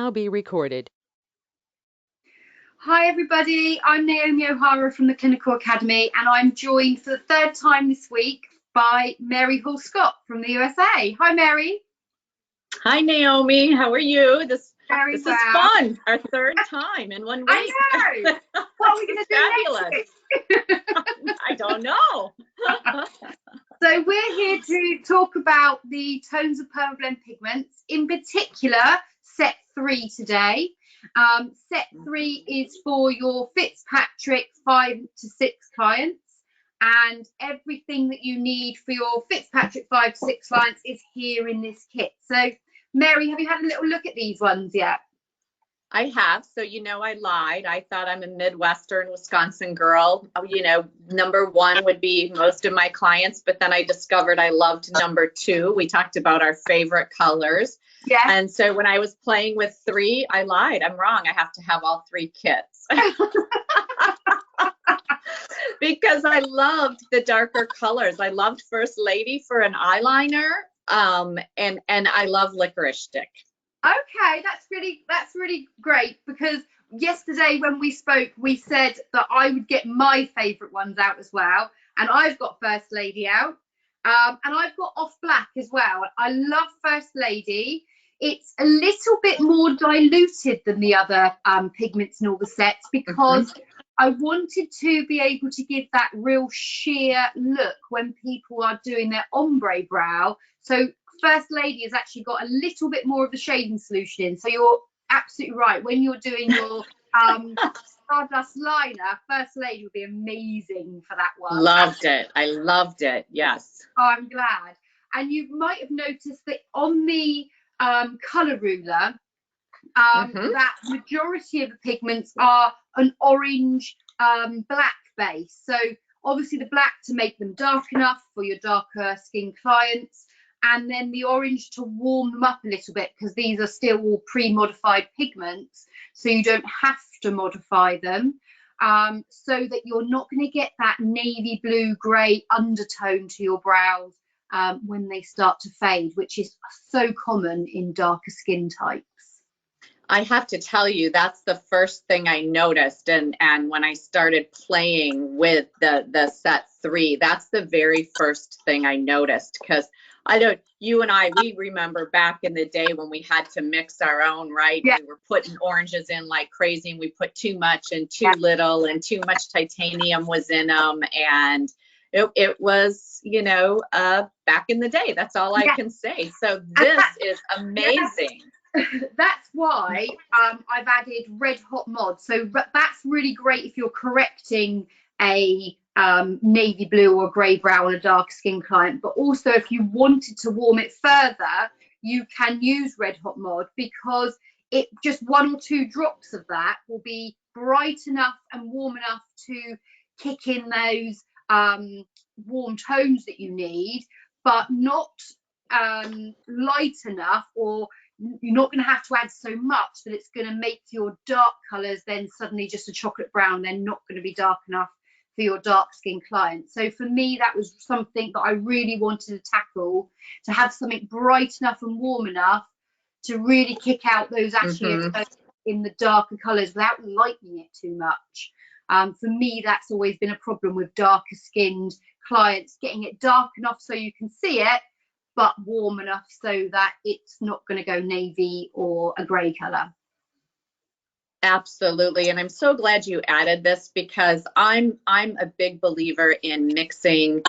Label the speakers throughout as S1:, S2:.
S1: now be recorded.
S2: Hi everybody, I'm Naomi O'Hara from the Clinical Academy, and I'm joined for the third time this week by Mary Hall-Scott from the USA. Hi Mary.
S3: Hi Naomi, how are you? This
S2: Very
S3: is
S2: well.
S3: fun. Our third time in 1 week.
S2: I know. What are we going to do
S3: Fabulous.
S2: next week?
S3: I don't know.
S2: So we're here to talk about the tones of Permablend pigments, in particular set 3 today. Set 3 is for your Fitzpatrick 5 to 6 clients, and everything that you need for your Fitzpatrick 5 to 6 clients is here in this kit. So Mary, have you had a little look at these ones yet?
S3: I have. So, I lied. I thought I'm a Midwestern Wisconsin girl. Number 1 would be most of my clients, but then I discovered I loved number 2. We talked about our favorite colors.
S2: Yeah.
S3: And so when I was playing with 3, I lied. I'm wrong. I have to have all 3 kits. Because I loved the darker colors. I loved First Lady for an eyeliner, and I love Licorice Stick.
S2: Okay, that's really great, because yesterday when we spoke, we said that I would get my favorite ones out as well, and I've got First Lady out, and I've got Off Black as well. I love First Lady. It's a little bit more diluted than the other pigments in all the sets, because I wanted to be able to give that real sheer look when people are doing their ombre brow. So First Lady has actually got a little bit more of the shading solution in. So you're absolutely right. When you're doing your Stardust liner, First Lady would be amazing for that one.
S3: Loved it. I loved it. Yes.
S2: Oh, I'm glad. And you might have noticed that on the colour ruler, that majority of the pigments are an orange black base. So obviously the black to make them dark enough for your darker skin clients, and then the orange to warm them up a little bit, because these are still all pre-modified pigments, so you don't have to modify them, so that you're not going to get that navy blue grey undertone to your brows when they start to fade, which is so common in darker skin types.
S3: I have to tell you, that's the first thing I noticed, and when I started playing with the set 3, that's the very first thing I noticed, because you and I, we remember back in the day when we had to mix our own, right?
S2: Yeah.
S3: We were putting oranges in like crazy, and we put too much and too little, and too much titanium was in them, and it was, back in the day. That's all I can say. So this is amazing.
S2: That's why I've added Red Hot Mod. So that's really great if you're correcting a navy blue or grey brow on a dark skin client. But also if you wanted to warm it further, you can use Red Hot Mod, because it just 1 or 2 drops of that will be bright enough and warm enough to kick in those warm tones that you need, but not light enough, or you're not going to have to add so much that it's going to make your dark colours then suddenly just a chocolate brown. They're not going to be dark enough for your dark skin clients. So for me, that was something that I really wanted to tackle, to have something bright enough and warm enough to really kick out those ashes in the darker colours without lightening it too much. For me, that's always been a problem with darker skinned clients, getting it dark enough so you can see it, but warm enough so that it's not going to go navy or a grey colour.
S3: Absolutely. And I'm so glad you added this, because I'm a big believer in mixing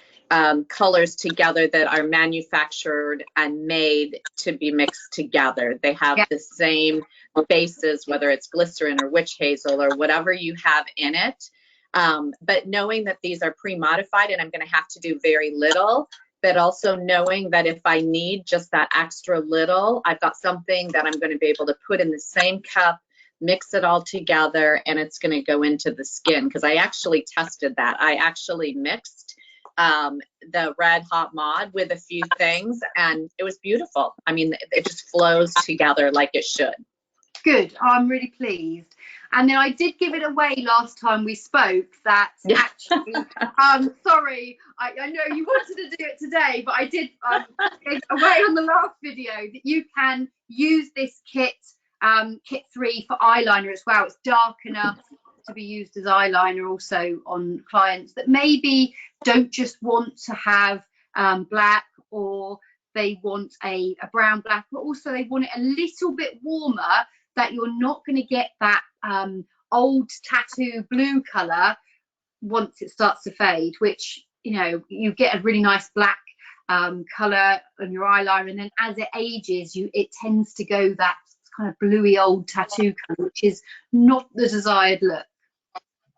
S3: colors together that are manufactured and made to be mixed together. They have the same bases, whether it's glycerin or witch hazel or whatever you have in it. But knowing that these are pre-modified and I'm going to have to do very little, but also knowing that if I need just that extra little, I've got something that I'm going to be able to put in the same cup, mix it all together, and it's going to go into the skin. Because I actually tested that. I actually mixed the Red Hot Mod with a few things, and it was beautiful. I mean, it just flows together like it should.
S2: Good. I'm really pleased. And then I did give it away last time we spoke that actually, sorry, I know you wanted to do it today, but I did give it away on the last video that you can use this kit kit 3 for eyeliner as well. It's dark enough to be used as eyeliner also on clients that maybe don't just want to have black, or they want a brown black, but also they want it a little bit warmer, that you're not going to get that old tattoo blue color once it starts to fade, which, you know, you get a really nice black color on your eyeliner, and then as it ages, it tends to go that kind of bluey old tattoo color, which is not the desired look.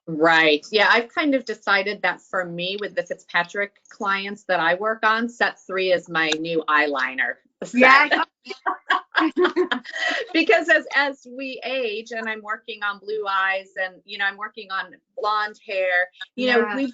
S3: Right. Yeah, I've kind of decided that for me, with the Fitzpatrick clients that I work on, set 3 is my new eyeliner set.
S2: Yeah.
S3: Because as we age, and I'm working on blue eyes, and, you know, I'm working on blonde hair, you know,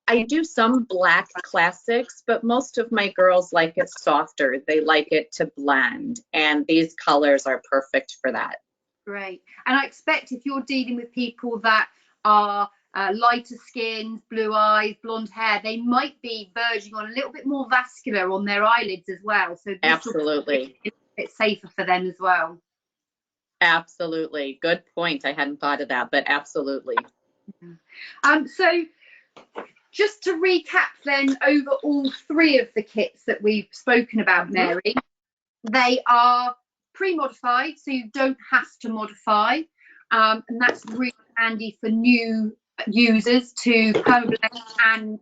S3: I do some black classics, but most of my girls like it softer. They like it to blend, and these colors are perfect for that.
S2: Great. And I expect if you're dealing with people that are lighter skinned, blue eyes, blonde hair, they might be verging on a little bit more vascular on their eyelids as well. So this
S3: absolutely,
S2: will be a bit safer for them as well.
S3: Absolutely. Good point. I hadn't thought of that, but absolutely.
S2: So just to recap then over all 3 of the kits that we've spoken about, Mary, they are pre-modified, so you don't have to modify, and that's really handy for new users to Permablend and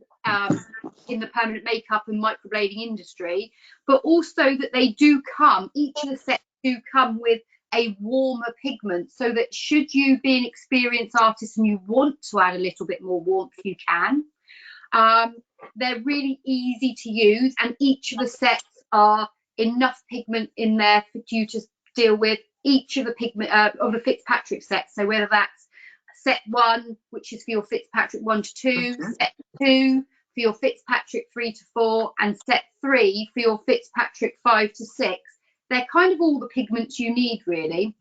S2: in the permanent makeup and microblading industry, but also that they do come, each of the sets do come with a warmer pigment, so that should you be an experienced artist and you want to add a little bit more warmth, you can. They're really easy to use, and each of the sets are enough pigment in there for you to deal with each of the pigment of the Fitzpatrick sets. So whether that's set 1, which is for your Fitzpatrick 1 to 2, set 2 for your Fitzpatrick 3 to 4, and set 3 for your Fitzpatrick 5 to 6. They're kind of all the pigments you need, really,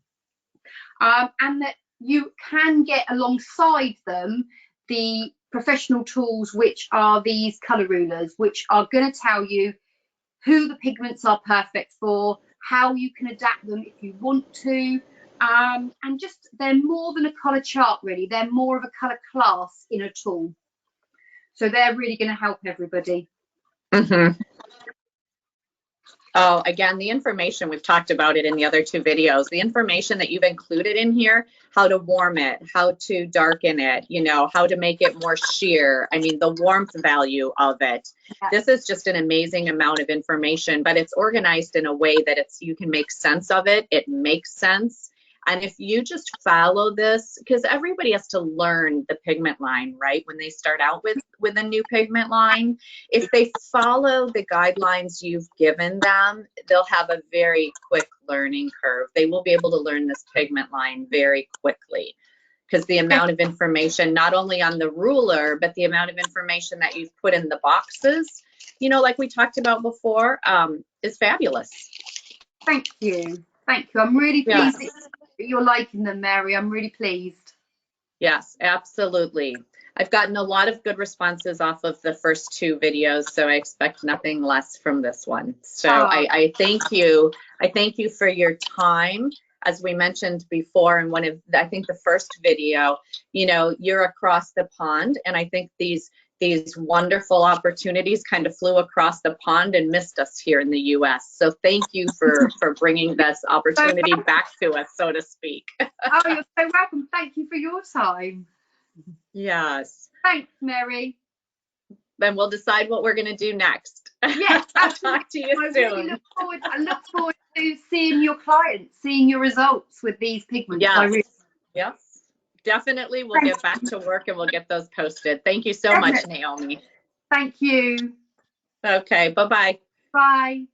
S2: and that you can get alongside them the professional tools, which are these color rulers, which are going to tell you who the pigments are perfect for, how you can adapt them if you want to, and just they're more than a color chart, really. They're more of a color class in a tool, so they're really going to help everybody.
S3: Oh, again, the information, we've talked about it in the other 2 videos, the information that you've included in here, how to warm it, how to darken it, you know, how to make it more sheer. I mean, the warmth value of it. This is just an amazing amount of information, but it's organized in a way that you can make sense of it. It makes sense. And if you just follow this, because everybody has to learn the pigment line, right? When they start out with a new pigment line, if they follow the guidelines you've given them, they'll have a very quick learning curve. They will be able to learn this pigment line very quickly, because the amount of information, not only on the ruler, but the amount of information that you've put in the boxes, you know, like we talked about before, is fabulous.
S2: Thank you. Thank you. I'm really pleased that you're liking them, Mary. I'm really pleased.
S3: Yes, absolutely. I've gotten a lot of good responses off of the first 2 videos, so I expect nothing less from this one. So I thank you. I thank you for your time. As we mentioned before in one of, I think the first video, you know, you're across the pond, and I think these wonderful opportunities kind of flew across the pond and missed us here in the US. So thank you for bringing this opportunity back to us, so to speak.
S2: Oh, you're so welcome. Thank you for your time.
S3: Yes.
S2: Thanks, Mary.
S3: Then we'll decide what we're going to do next.
S2: Yes,
S3: I'll talk to you soon.
S2: Really I look forward to seeing your clients, seeing your results with these pigments.
S3: Yes. Yes. Definitely, we'll get back to work and we'll get those posted. Thank you so much, Naomi.
S2: Thank you.
S3: Okay, bye-bye.
S2: Bye.